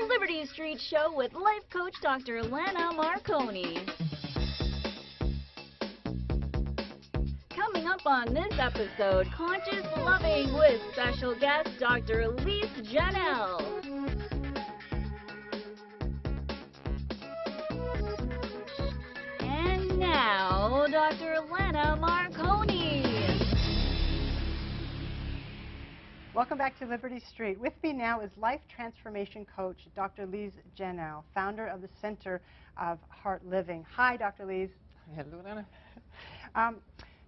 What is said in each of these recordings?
the Liberty Street Show with life coach Dr. Lana Marconi. Coming up on this episode, Conscious Loving with special guest Dr. Lise Janelle. And now, Dr. Lana Marconi. Welcome back to Liberty Street. With me now is life transformation coach Dr. Lise Janelle, founder of the Center of Heart Living. Hi, Dr. Lise. Hello, Lana.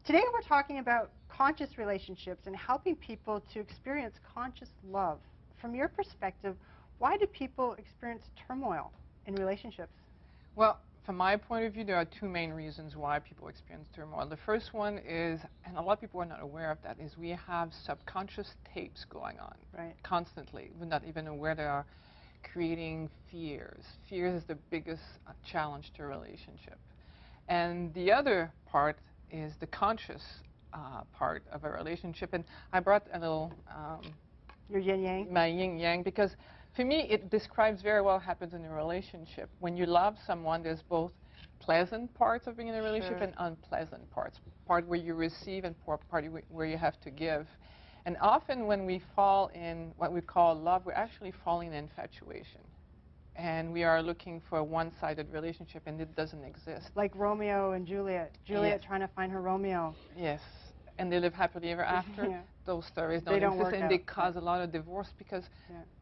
Today we're talking about conscious relationships and helping people to experience conscious love. From your perspective, why do people experience turmoil in relationships? Well, from my point of view, there are two main reasons why people experience turmoil. The first one is, and a lot of people are not aware of that, is we have subconscious tapes going on constantly. We're not even aware they are creating fears. Fear is the biggest challenge to a relationship. And the other part is the conscious part of a relationship. And I brought a little... your yin-yang? My yin-yang, because for me, it describes very well what happens in a relationship. When you love someone, there's both pleasant parts of being in a relationship and unpleasant parts. Part where you receive and part where you have to give. And often when we fall in what we call love, we're actually falling in infatuation. And we are looking for a one-sided relationship, and it doesn't exist. Like Romeo and Juliet. Juliet trying to find her Romeo. Yes. And they live happily ever after. Those stories don't exist, and they cause a lot of divorce because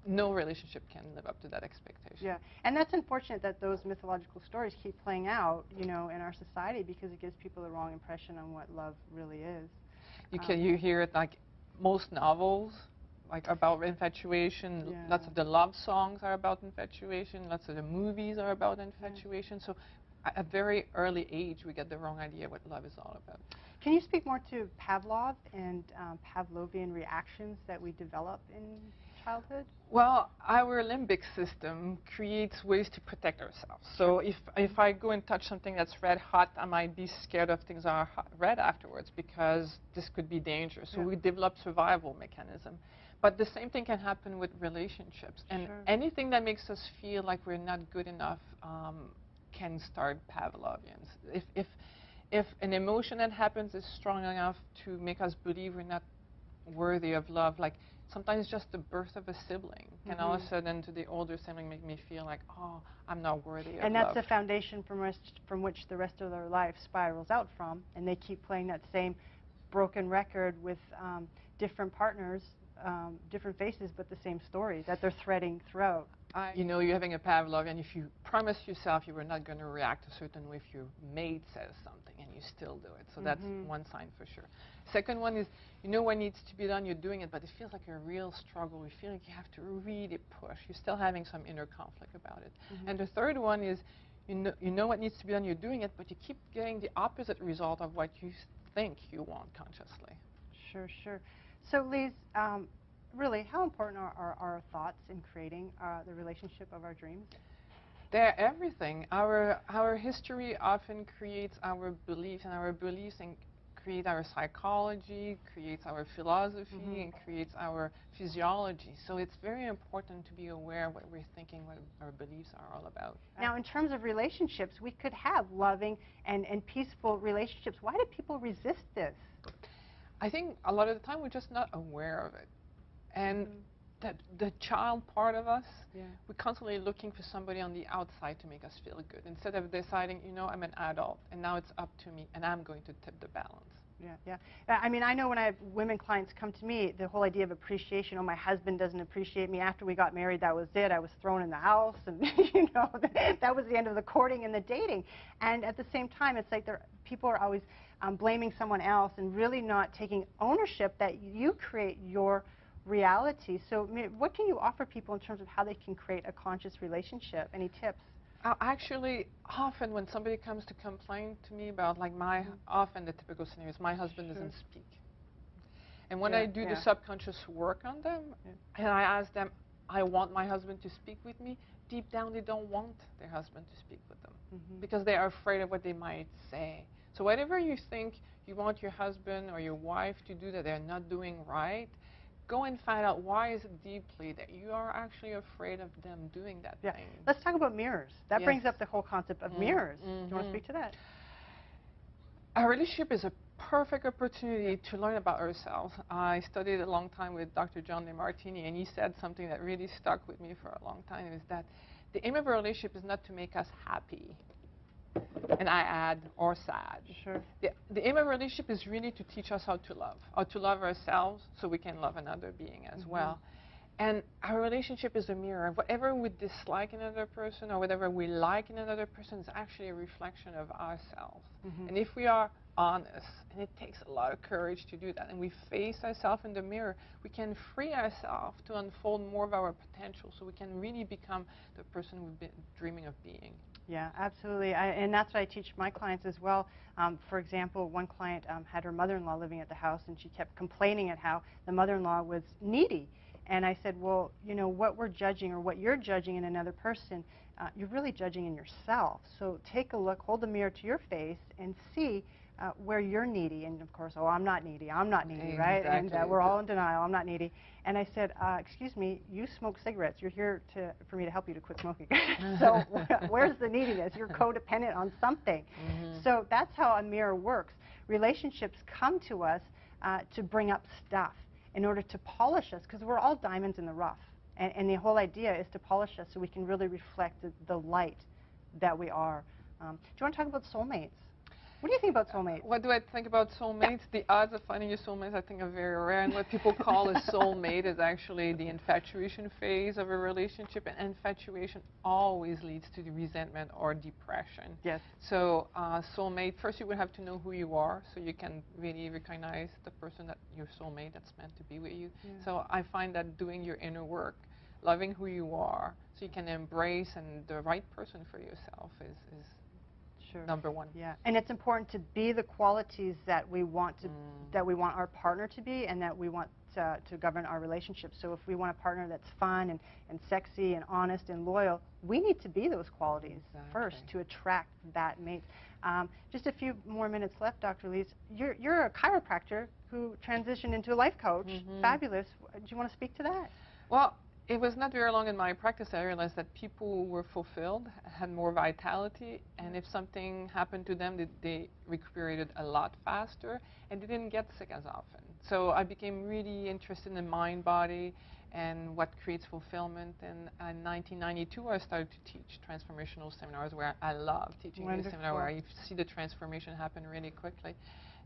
no relationship can live up to that expectation. Yeah, and that's unfortunate that those mythological stories keep playing out, you know, in our society, because it gives people the wrong impression on what love really is. You hear it like most novels, like about infatuation. Lots of the love songs are about infatuation. Lots of the movies are about infatuation. So at a very early age, we get the wrong idea what love is all about. Can you speak more to Pavlov and Pavlovian reactions that we develop in childhood? Well, our limbic system creates ways to protect ourselves. So if I go and touch something that's red hot, I might be scared of things that are red afterwards because this could be dangerous. So we develop survival mechanism. But the same thing can happen with relationships. And anything that makes us feel like we're not good enough can start Pavlovians. If an emotion that happens is strong enough to make us believe we're not worthy of love, like sometimes just the birth of a sibling can all of a sudden to the older sibling make me feel like, oh, I'm not worthy of love. And that's the foundation from which the rest of their life spirals out from, and they keep playing that same broken record with different partners, different faces, but the same story that they're threading throughout. You know, you're having a Pavlovian, if you promise yourself you were not going to react a certain way if your mate says something and you still do it. So that's one sign for sure. Second one is, you know what needs to be done, you're doing it, but it feels like a real struggle. You feel like you have to really push. You're still having some inner conflict about it. And the third one is, you know what needs to be done, you're doing it, but you keep getting the opposite result of what you think you want consciously. Sure, sure. So, Lise, really, how important are our thoughts in creating the relationship of our dreams? They're everything. Our history often creates our beliefs, and our beliefs create our psychology, creates our philosophy, and creates our physiology. So it's very important to be aware of what we're thinking, what our beliefs are all about. Now, in terms of relationships, we could have loving and peaceful relationships. Why do people resist this? I think a lot of the time we're just not aware of it. And the child part of us, we're constantly looking for somebody on the outside to make us feel good, instead of deciding, you know, I'm an adult, and now it's up to me, and I'm going to tip the balance. Yeah. I mean, I know when I have women clients come to me, the whole idea of appreciation, oh, my husband doesn't appreciate me. After we got married, that was it. I was thrown in the house, and, you know, that was the end of the courting and the dating. And at the same time, it's like people are always blaming someone else and really not taking ownership that you create your reality. So what can you offer people in terms of how they can create a conscious relationship? Any tips? Actually, often when somebody comes to complain to me about, like, often the typical scenario is my husband doesn't speak. And when I do the subconscious work on them, and I ask them, I want my husband to speak with me, deep down they don't want their husband to speak with them because they are afraid of what they might say. So whatever you think you want your husband or your wife to do that they're not doing right, go and find out why is it deeply that you are actually afraid of them doing that thing. Let's talk about mirrors. That brings up the whole concept of mirrors. Do you want to speak to that? A relationship is a perfect opportunity to learn about ourselves. I studied a long time with Dr. John Marconi, and he said something that really stuck with me for a long time, is that the aim of a relationship is not to make us happy, and I add, or sad. Sure. The aim of a relationship is really to teach us how to love ourselves so we can love another being as well. And our relationship is a mirror. Whatever we dislike in another person or whatever we like in another person is actually a reflection of ourselves. And if we are honest, and it takes a lot of courage to do that, and we face ourselves in the mirror, we can free ourselves to unfold more of our potential so we can really become the person we've been dreaming of being. Yeah, absolutely. And that's what I teach my clients as well. For example, one client had her mother-in-law living at the house, and she kept complaining at how the mother-in-law was needy. And I said, well, you know, what we're judging or what you're judging in another person, you're really judging in yourself. So take a look, hold the mirror to your face, and see where you're needy. And of course, oh, I'm not needy, right? And we're all in denial, I'm not needy. And I said, excuse me, you smoke cigarettes. You're here for me to help you to quit smoking. So where's the neediness? You're codependent on something. So that's how a mirror works. Relationships come to us to bring up stuff in order to polish us, because we're all diamonds in the rough. And the whole idea is to polish us so we can really reflect the light that we are. Do you want to talk about soulmates? What do you think about soulmates? What do I think about soulmates? The odds of finding your soulmates, I think, are very rare. And what people call a soulmate is actually the infatuation phase of a relationship. And infatuation always leads to the resentment or depression. Yes. So soulmate, first you would have to know who you are so you can really recognize the person that your soulmate that's meant to be with you. So I find that doing your inner work, loving who you are so you can embrace and the right person for yourself is number one. Yeah, and it's important to be the qualities that we want to, that we want our partner to be, and that we want to govern our relationship. So if we want a partner that's fun and sexy and honest and loyal, we need to be those qualities first to attract that mate. Just a few more minutes left, Dr. Lise. You're a chiropractor who transitioned into a life coach. Fabulous. Do you want to speak to that? Well, it was not very long in my practice I realized that people were fulfilled, had more vitality, and if something happened to them, they recuperated a lot faster, and they didn't get sick as often. So I became really interested in mind, body, and what creates fulfillment. And in 1992, I started to teach transformational seminars where I love teaching a seminar where I see the transformation happen really quickly.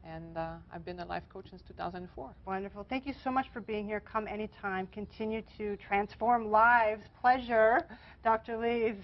And I've been a life coach since 2004. Wonderful. Thank you so much for being here. Come anytime. Continue to transform lives. Pleasure, Dr. Lise.